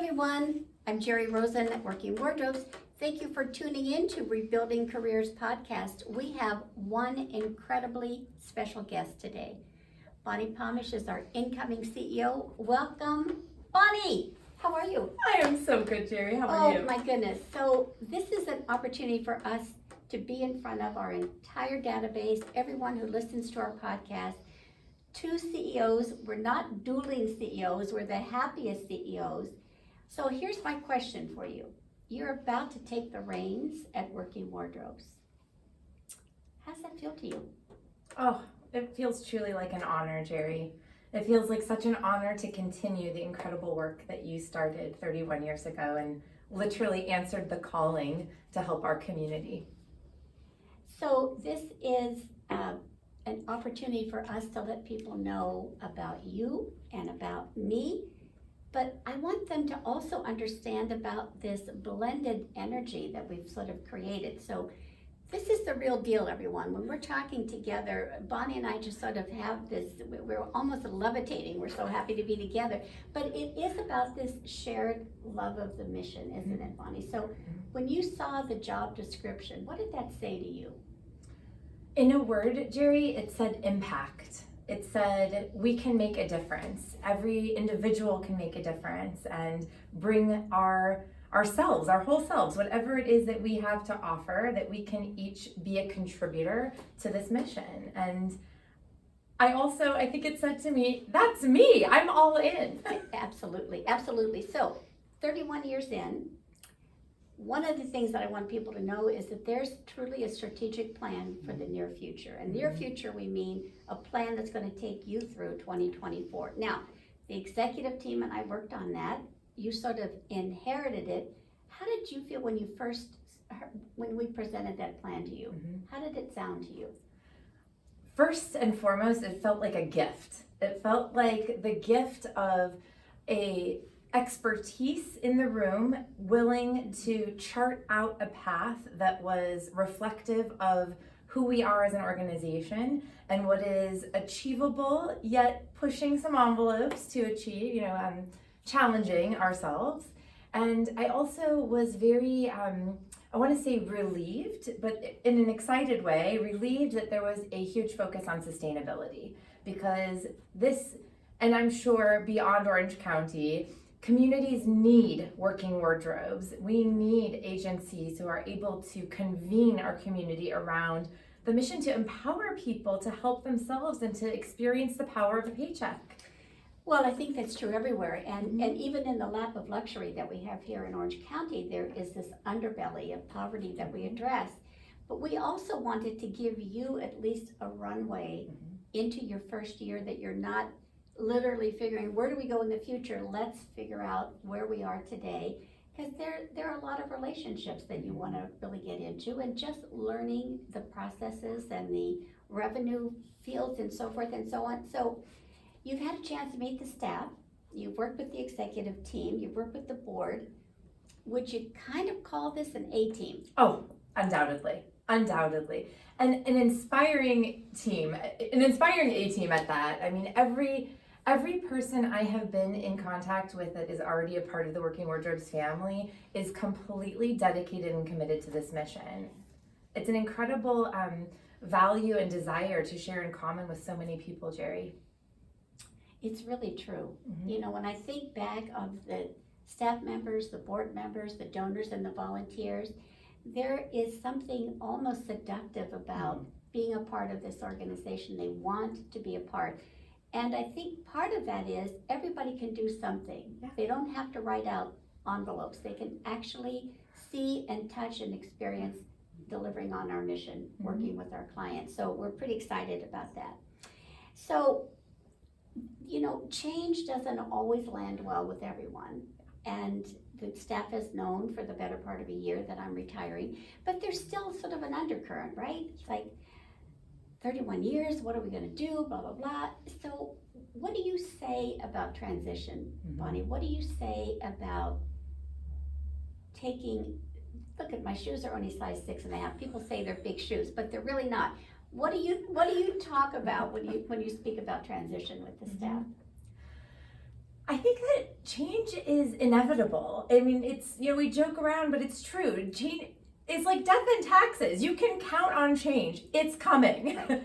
everyone. I'm Jerri Rosen at Working Wardrobes. Thank you for tuning in to Rebuilding Careers podcast. We have one incredibly special guest today. Bonni Pomush is our incoming CEO. Welcome, Bonni. How are you? I am so good, Jerri. How are you? Oh my goodness. So this is an opportunity for us to be in front of our entire database, everyone who listens to our podcast. Two CEOs. We're not dueling CEOs. We're the happiest CEOs. So here's my question for you. You're about to take the reins at Working Wardrobes. How does that feel to you? Oh, it feels truly like an honor, Jerri. It feels like such an honor to continue the incredible work that you started 31 years ago and literally answered the calling to help our community. So this is an opportunity for us to let people know about you and about me, but I want them to also understand about this blended energy that we've sort of created. So this is the real deal, everyone. When we're talking together, Bonni and I just sort of have this, we're almost levitating. We're so happy to be together. But it is about this shared love of the mission, isn't it, Bonni? So when you saw the job description, what did that say to you? In a word, Jerri, it said impact. It said we can make a difference. Every individual can make a difference and bring ourselves, our whole selves, whatever it is that we have to offer, that we can each be a contributor to this mission. And I think it said to me, that's me, I'm all in. Absolutely, absolutely. So 31 years in, one of the things that I want people to know is that there's truly a strategic plan for the near future. And near future, we mean a plan that's going to take you through 2024. Now, the executive team and I worked on that. You sort of inherited it. How did you feel when we presented that plan to you? How did it sound to you? First and foremost, it felt like a gift. It felt like the gift of a expertise in the room, willing to chart out a path that was reflective of who we are as an organization and what is achievable, yet pushing some envelopes to achieve, challenging ourselves. And I also was very, I want to say relieved, but in an excited way, relieved that there was a huge focus on sustainability, because this, and I'm sure beyond Orange County, communities need working wardrobes. We need agencies who are able to convene our community around the mission to empower people to help themselves and to experience the power of a paycheck. Well, I think that's true everywhere. And even in the lap of luxury that we have here in Orange County, there is this underbelly of poverty that we address. But we also wanted to give you at least a runway into your first year, that you're not literally figuring, where do we go in the future? Let's figure out where we are today, because there are a lot of relationships that you want to really get into, and just learning the processes and the revenue fields and so forth and so on. So you've had a chance to meet the staff, you've worked with the executive team, you've worked with the board. Would you kind of call this an A-team? Oh, undoubtedly. And an inspiring team, an inspiring A-team at that. I mean, every person I have been in contact with that is already a part of the Working Wardrobes family is completely dedicated and committed to this mission. It's an incredible value and desire to share in common with so many people, Jerri. It's really true. When I think back of the staff members, the board members, the donors, and the volunteers, there is something almost seductive about being a part of this organization. They want to be a part. And I think part of that is everybody can do something. Yeah. They don't have to write out envelopes. They can actually see and touch and experience delivering on our mission, working with our clients. So we're pretty excited about that. So, change doesn't always land well with everyone. And the staff has known for the better part of a year that I'm retiring, but there's still sort of an undercurrent, right? It's like 31 years, what are we going to do, blah, blah, blah. So what do you say about transition, Bonni? What do you say about look at my shoes are only size 6.5. People say they're big shoes, but they're really not. What do you talk about when you speak about transition with the staff? I think that change is inevitable. I mean, it's, we joke around, but it's true. Change is like death and taxes. You can count on change. It's coming. Right.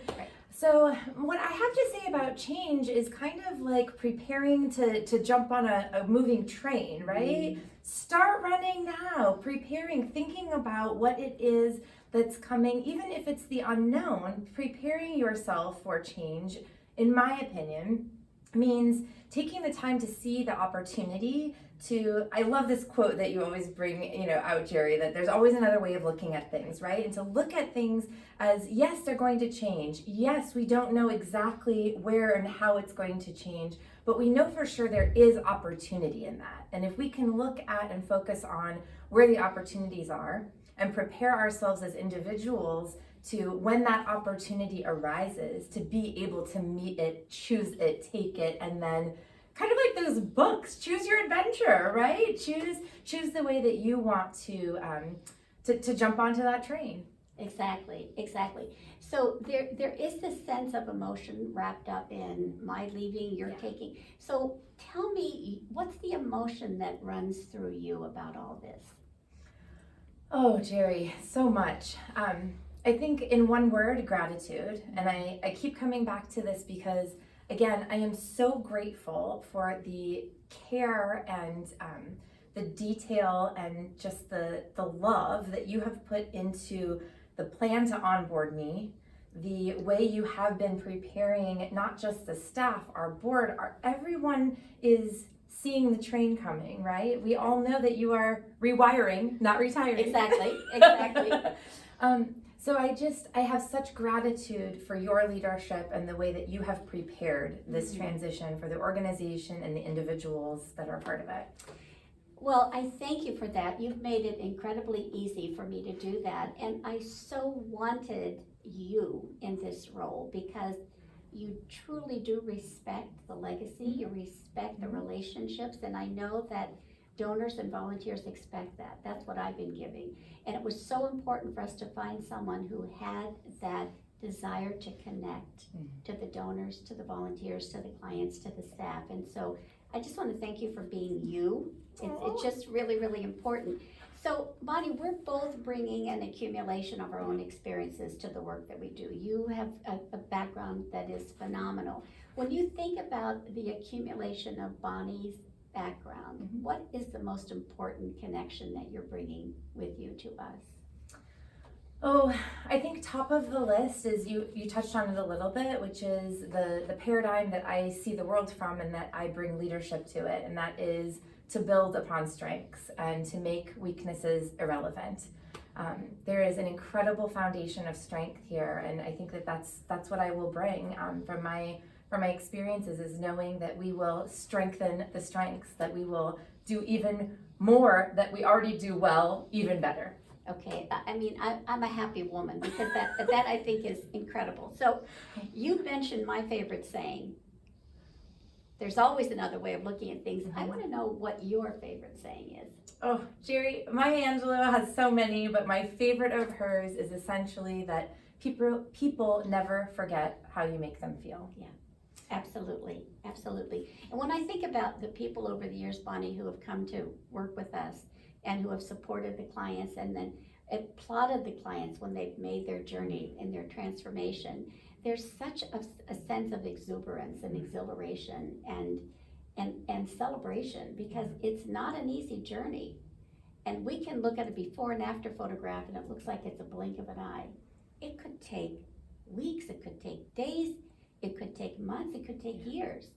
So what I have to say about change is kind of like preparing to jump on a moving train, right? Start running now, preparing, thinking about what it is that's coming, even if it's the unknown. Preparing yourself for change, in my opinion, means taking the time to see the opportunity to, I love this quote that you always bring, out, Jerri, that there's always another way of looking at things, right? And to look at things as, yes, they're going to change. Yes, we don't know exactly where and how it's going to change, but we know for sure there is opportunity in that. And if we can look at and focus on where the opportunities are and prepare ourselves as individuals to, when that opportunity arises, to be able to meet it, choose it, take it, and then kind of like those books, choose your adventure, right? Choose the way that you want to jump onto that train. Exactly. So there is this sense of emotion wrapped up in my leaving, you're taking. So tell me, what's the emotion that runs through you about all this? Oh, Jerri, so much. I think in one word, gratitude. And I keep coming back to this because, again, I am so grateful for the care and the detail and just the love that you have put into the plan to onboard me, the way you have been preparing not just the staff, our board, everyone is seeing the train coming, right? We all know that you are rewiring, not retiring. Exactly. So I have such gratitude for your leadership and the way that you have prepared this transition for the organization and the individuals that are part of it. Well, I thank you for that. You've made it incredibly easy for me to do that. And I so wanted you in this role because you truly do respect the legacy, you respect the relationships, and I know that donors and volunteers expect that. That's what I've been giving. And it was so important for us to find someone who had that desire to connect to the donors, to the volunteers, to the clients, to the staff. And so I just want to thank you for being you. It's just really, really important. So Bonni, we're both bringing an accumulation of our own experiences to the work that we do. You have a background that is phenomenal. When you think about the accumulation of Bonni's background, what is the most important connection that you're bringing with you to us? Oh, I think top of the list is, you touched on it a little bit, which is the paradigm that I see the world from and that I bring leadership to it, and that is to build upon strengths and to make weaknesses irrelevant. There is an incredible foundation of strength here, and I think that's what I will bring from my experiences, is knowing that we will strengthen the strengths, that we will do even more that we already do well, even better. Okay, I mean, I'm a happy woman because that I think is incredible. So you mentioned my favorite saying, there's always another way of looking at things. I want to know what your favorite saying is. Oh, Jerri, Maya Angelou has so many, but my favorite of hers is essentially that people never forget how you make them feel. Yeah. Absolutely. And when I think about the people over the years, Bonni, who have come to work with us and who have supported the clients and then applauded the clients when they've made their journey and their transformation, there's such a sense of exuberance and exhilaration and celebration, because it's not an easy journey. And we can look at a before and after photograph and it looks like it's a blink of an eye. It could take weeks, it could take days, it could take months, it could take years.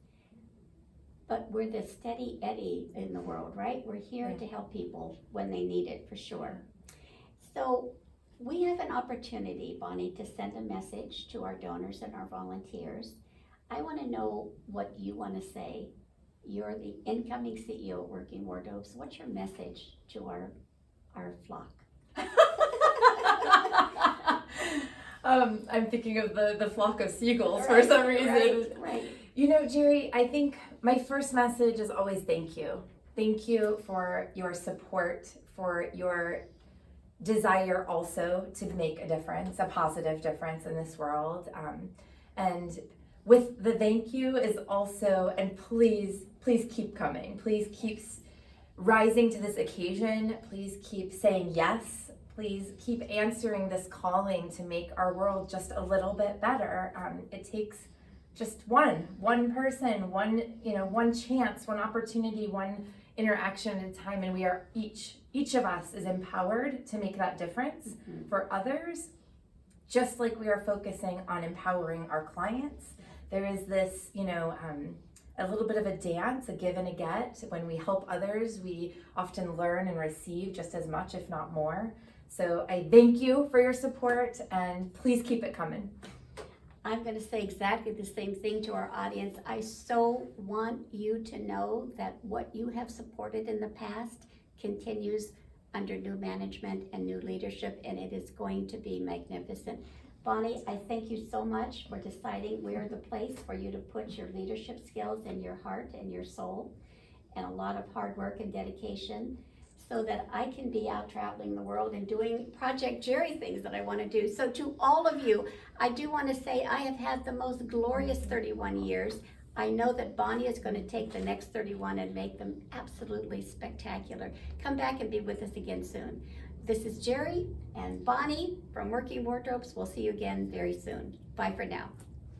But we're the steady Eddie in the world, right? We're here to help people when they need it, for sure. So we have an opportunity, Bonni, to send a message to our donors and our volunteers. I want to know what you want to say. You're the incoming CEO at Working Wardrobes. What's your message to our flock? I'm thinking of the flock of seagulls for some reason. Right. You know, Jerri, I think my first message is always thank you. Thank you for your support, for your desire also to make a difference, a positive difference in this world. And with the thank you is also, and please please keep coming. Please keep rising to this occasion. Please keep saying yes. Please keep answering this calling to make our world just a little bit better. It takes just one person, one chance, one opportunity, one interaction at a time, and we are each of us is empowered to make that difference for others, just like we are focusing on empowering our clients. There is this, a little bit of a dance, a give and a get. When we help others, we often learn and receive just as much, if not more. So I thank you for your support, and please keep it coming. I'm going to say exactly the same thing to our audience. I so want you to know that what you have supported in the past continues under new management and new leadership, and it is going to be magnificent. Bonni, I thank you so much for deciding we're the place for you to put your leadership skills and your heart and your soul and a lot of hard work and dedication, so that I can be out traveling the world and doing Project Jerri things that I want to do. So to all of you, I do want to say I have had the most glorious 31 years. I know that Bonni is going to take the next 31 and make them absolutely spectacular. Come back and be with us again soon. This is Jerri and Bonni from Working Wardrobes. We'll see you again very soon. Bye for now.